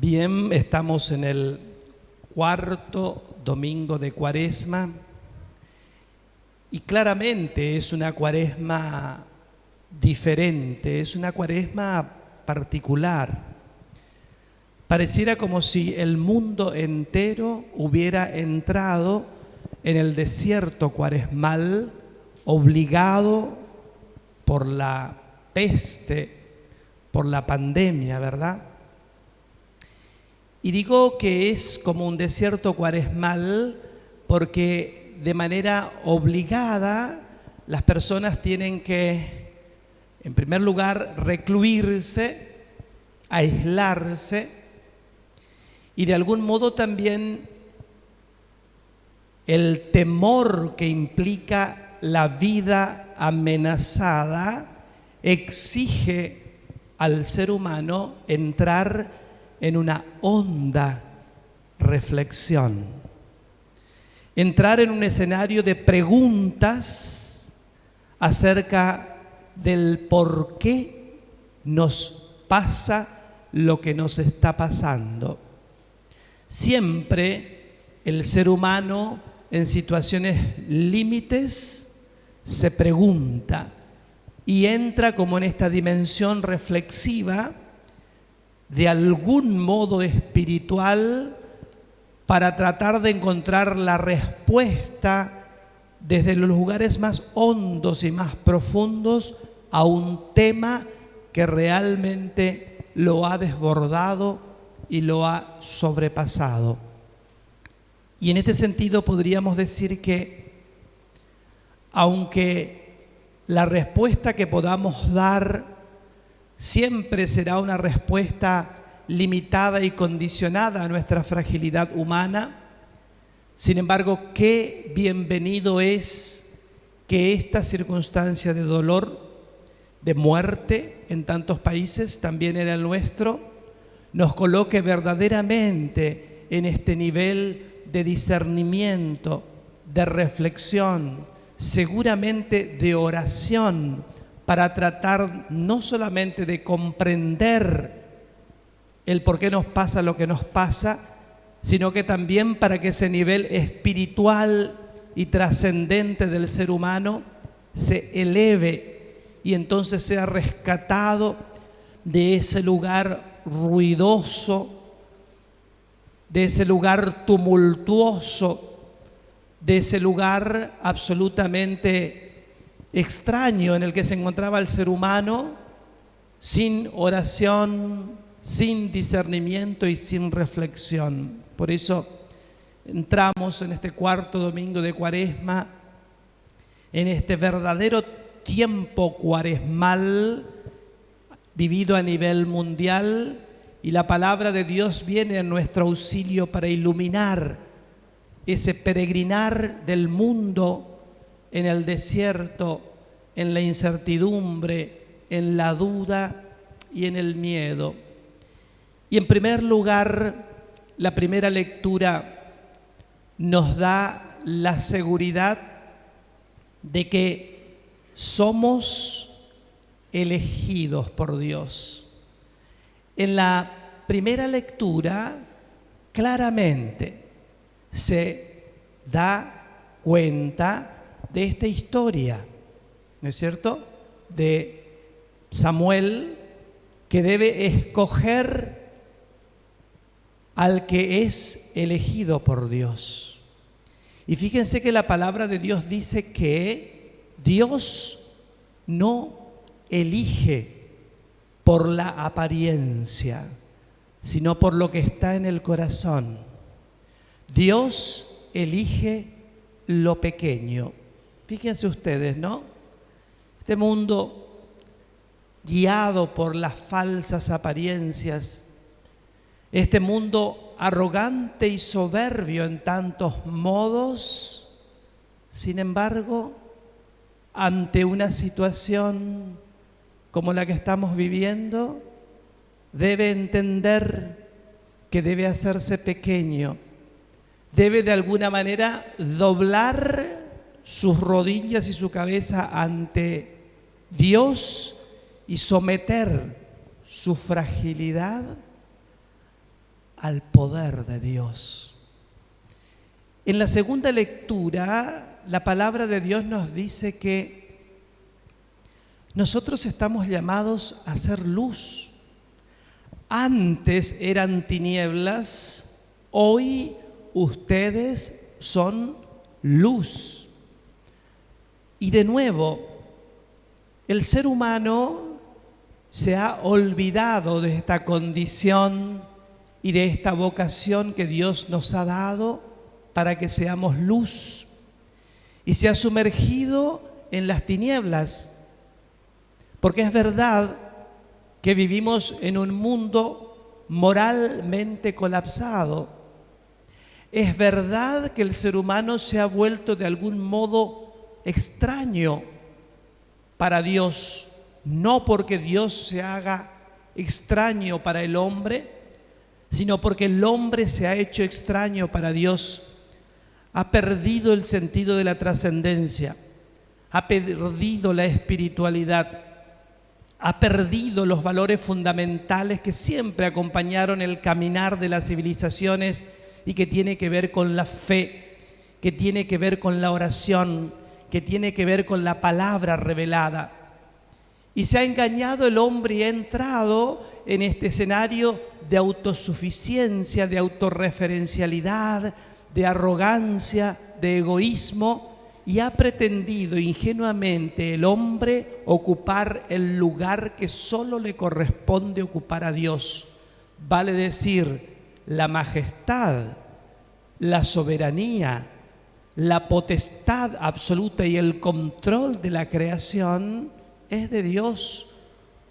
Bien, estamos en el cuarto domingo de Cuaresma y claramente es una Cuaresma diferente, es una Cuaresma particular. Pareciera como si el mundo entero hubiera entrado en el desierto cuaresmal, obligado por la peste, por la pandemia, ¿verdad? Y digo que es como un desierto cuaresmal porque de manera obligada las personas tienen que, en primer lugar, recluirse, aislarse y de algún modo también el temor que implica la vida amenazada exige al ser humano entrar en una honda reflexión, entrar en un escenario de preguntas acerca del por qué nos pasa lo que nos está pasando. Siempre el ser humano en situaciones límites se pregunta y entra como en esta dimensión reflexiva de algún modo espiritual para tratar de encontrar la respuesta desde los lugares más hondos y más profundos a un tema que realmente lo ha desbordado y lo ha sobrepasado. Y en este sentido podríamos decir que aunque la respuesta que podamos dar siempre será una respuesta limitada y condicionada a nuestra fragilidad humana, sin embargo, qué bienvenido es que esta circunstancia de dolor, de muerte en tantos países, también en el nuestro, nos coloque verdaderamente en este nivel de discernimiento, de reflexión, seguramente de oración, para tratar no solamente de comprender el por qué nos pasa lo que nos pasa, sino que también para que ese nivel espiritual y trascendente del ser humano se eleve y entonces sea rescatado de ese lugar ruidoso, de ese lugar tumultuoso, de ese lugar absolutamente extraño en el que se encontraba el ser humano, sin oración, sin discernimiento y sin reflexión. Por eso entramos en este cuarto domingo de Cuaresma, en este verdadero tiempo cuaresmal vivido a nivel mundial, y la palabra de Dios viene en nuestro auxilio para iluminar ese peregrinar del mundo en el desierto, en la incertidumbre, en la duda y en el miedo. Y en primer lugar, la primera lectura nos da la seguridad de que somos elegidos por Dios. En la primera lectura, claramente se da cuenta de esta historia, ¿no es cierto?, de Samuel, que debe escoger al que es elegido por Dios. Y fíjense que la palabra de Dios dice que Dios no elige por la apariencia, sino por lo que está en el corazón. Dios elige lo pequeño. Fíjense ustedes, ¿no? Este mundo guiado por las falsas apariencias, este mundo arrogante y soberbio en tantos modos, sin embargo, ante una situación como la que estamos viviendo, debe entender que debe hacerse pequeño, debe de alguna manera doblar sus rodillas y su cabeza ante Dios y someter su fragilidad al poder de Dios. En la segunda lectura, la palabra de Dios nos dice que nosotros estamos llamados a ser luz. Antes eran tinieblas, hoy ustedes son luz. Y de nuevo, el ser humano se ha olvidado de esta condición y de esta vocación que Dios nos ha dado para que seamos luz, y se ha sumergido en las tinieblas, porque es verdad que vivimos en un mundo moralmente colapsado. Es verdad que el ser humano se ha vuelto de algún modo extraño para Dios, no porque Dios se haga extraño para el hombre, sino porque el hombre se ha hecho extraño para Dios. Ha perdido el sentido de la trascendencia, ha perdido la espiritualidad, ha perdido los valores fundamentales que siempre acompañaron el caminar de las civilizaciones y que tiene que ver con la fe, que tiene que ver con la oración, que tiene que ver con la palabra revelada. Y se ha engañado el hombre y ha entrado en este escenario de autosuficiencia, de autorreferencialidad, de arrogancia, de egoísmo, y ha pretendido ingenuamente el hombre ocupar el lugar que solo le corresponde ocupar a Dios. Vale decir, la majestad, la soberanía, la potestad absoluta y el control de la creación es de Dios.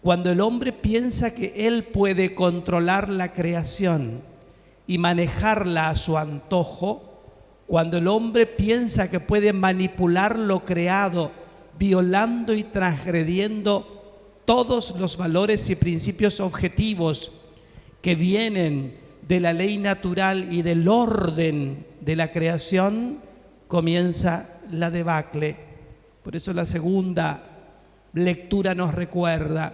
Cuando el hombre piensa que él puede controlar la creación y manejarla a su antojo, cuando el hombre piensa que puede manipular lo creado, violando y transgrediendo todos los valores y principios objetivos que vienen de la ley natural y del orden de la creación, comienza la debacle. Por eso la segunda lectura nos recuerda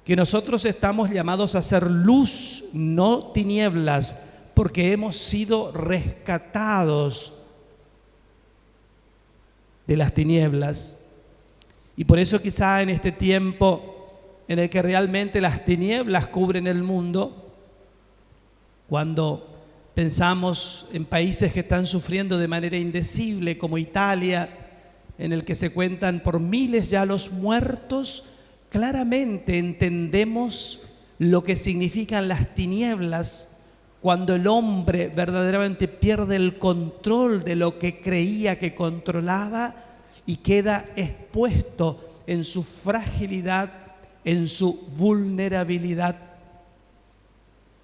que nosotros estamos llamados a ser luz, no tinieblas, porque hemos sido rescatados de las tinieblas. Y por eso quizá en este tiempo en el que realmente las tinieblas cubren el mundo, cuando pensamos en países que están sufriendo de manera indecible, como Italia, en el que se cuentan por miles ya los muertos, claramente entendemos lo que significan las tinieblas cuando el hombre verdaderamente pierde el control de lo que creía que controlaba y queda expuesto en su fragilidad, en su vulnerabilidad.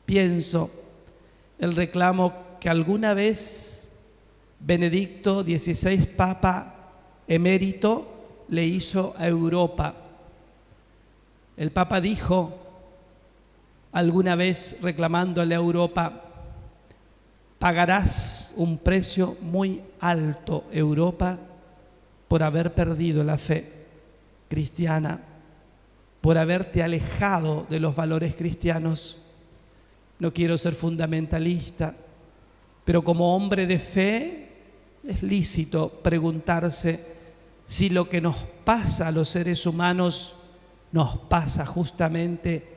Pienso el reclamo que alguna vez Benedicto XVI, Papa emérito, le hizo a Europa. El Papa dijo alguna vez, reclamándole a Europa: pagarás un precio muy alto, Europa, por haber perdido la fe cristiana, por haberte alejado de los valores cristianos. No quiero ser fundamentalista, pero como hombre de fe es lícito preguntarse si lo que nos pasa a los seres humanos nos pasa justamente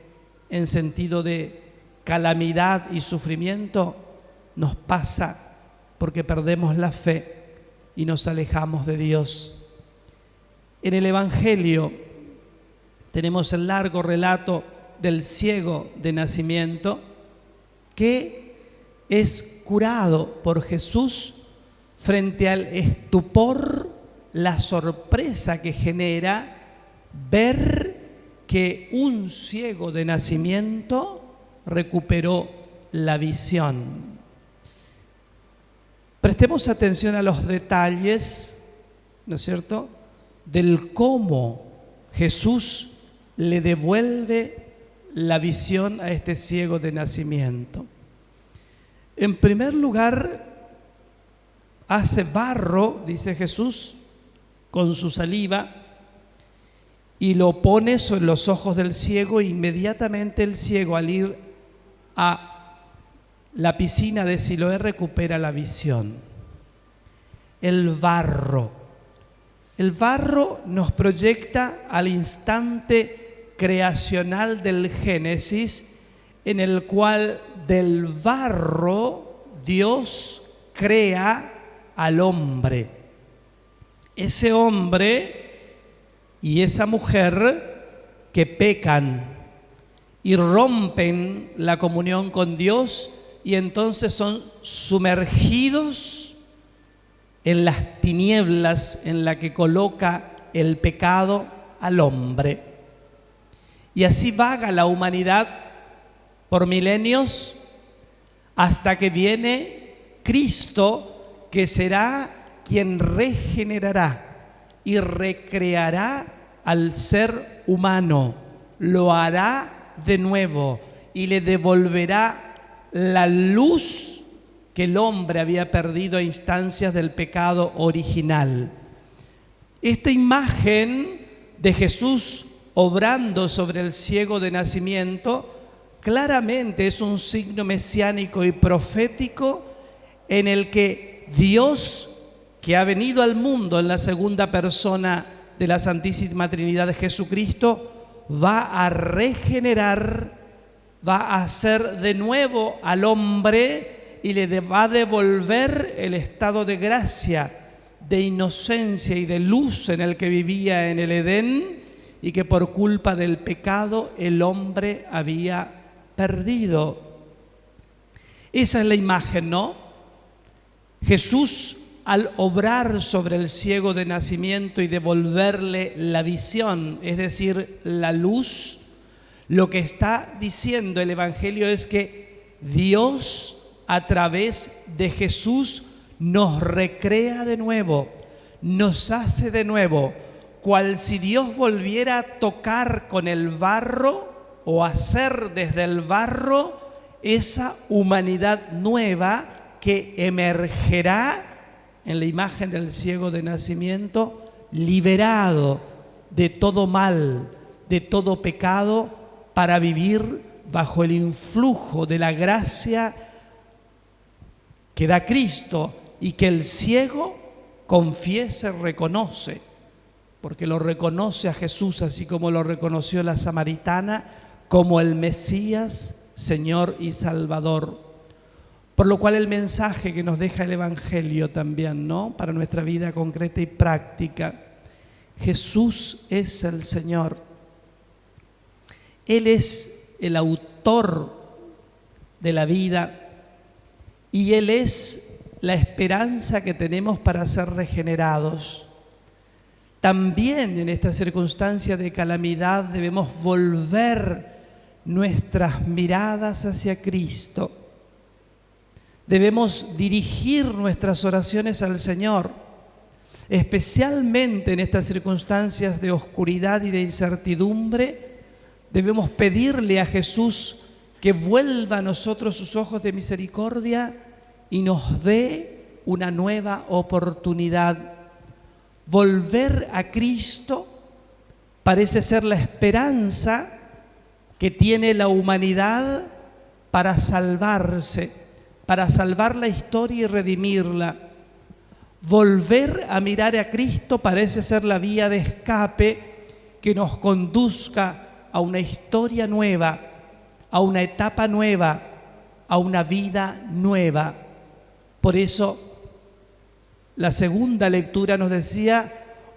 en sentido de calamidad y sufrimiento. Nos pasa porque perdemos la fe y nos alejamos de Dios. En el Evangelio tenemos el largo relato del ciego de nacimiento que es curado por Jesús frente al estupor, la sorpresa que genera ver que un ciego de nacimiento recuperó la visión. Prestemos atención a los detalles, ¿no es cierto?, del cómo Jesús le devuelve la visión a este ciego de nacimiento. En primer lugar, hace barro, dice Jesús, con su saliva y lo pone sobre los ojos del ciego, e inmediatamente el ciego, al ir a la piscina de Siloé recupera la visión. El barro. El barro nos proyecta al instante creacional del Génesis, en el cual del barro Dios crea al hombre. Ese hombre y esa mujer que pecan y rompen la comunión con Dios y entonces son sumergidos en las tinieblas en la que coloca el pecado al hombre. Y así vaga la humanidad por milenios hasta que viene Cristo, que será quien regenerará y recreará al ser humano, lo hará de nuevo y le devolverá la luz que el hombre había perdido a instancias del pecado original. Esta imagen de Jesús obrando sobre el ciego de nacimiento claramente es un signo mesiánico y profético en el que Dios, que ha venido al mundo en la segunda persona de la Santísima Trinidad de Jesucristo, va a regenerar, va a hacer de nuevo al hombre y le va a devolver el estado de gracia, de inocencia y de luz en el que vivía en el Edén y que por culpa del pecado el hombre había perdido. Esa es la imagen, ¿no? Jesús, al obrar sobre el ciego de nacimiento y devolverle la visión, es decir, la luz, lo que está diciendo el Evangelio es que Dios, a través de Jesús, nos recrea de nuevo, nos hace de nuevo, cual si Dios volviera a tocar con el barro o hacer desde el barro esa humanidad nueva que emergerá en la imagen del ciego de nacimiento, liberado de todo mal, de todo pecado, para vivir bajo el influjo de la gracia que da Cristo y que el ciego confiesa y reconoce, porque lo reconoce a Jesús, así como lo reconoció la samaritana, como el Mesías, Señor y Salvador. Por lo cual el mensaje que nos deja el Evangelio también, ¿no?, para nuestra vida concreta y práctica: Jesús es el Señor. Él es el autor de la vida y Él es la esperanza que tenemos para ser regenerados. También en esta circunstancia de calamidad debemos volver nuestras miradas hacia Cristo. Debemos dirigir nuestras oraciones al Señor, especialmente en estas circunstancias de oscuridad y de incertidumbre. Debemos pedirle a Jesús que vuelva a nosotros sus ojos de misericordia y nos dé una nueva oportunidad. Volver a Cristo parece ser la esperanza que tiene la humanidad para salvarse, para salvar la historia y redimirla. Volver a mirar a Cristo parece ser la vía de escape que nos conduzca a una historia nueva, a una etapa nueva, a una vida nueva. Por eso, la segunda lectura nos decía: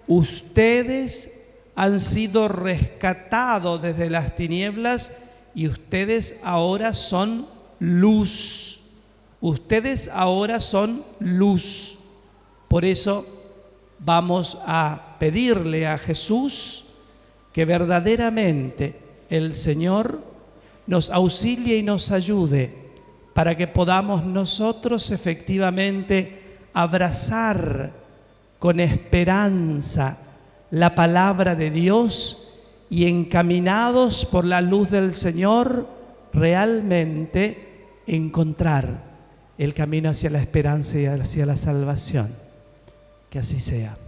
ustedes han sido rescatados desde las tinieblas y ustedes ahora son luz. Ustedes ahora son luz. Por eso vamos a pedirle a Jesús que verdaderamente el Señor nos auxilie y nos ayude para que podamos nosotros efectivamente abrazar con esperanza la palabra de Dios y, encaminados por la luz del Señor, realmente encontrar el camino hacia la esperanza y hacia la salvación. Que así sea.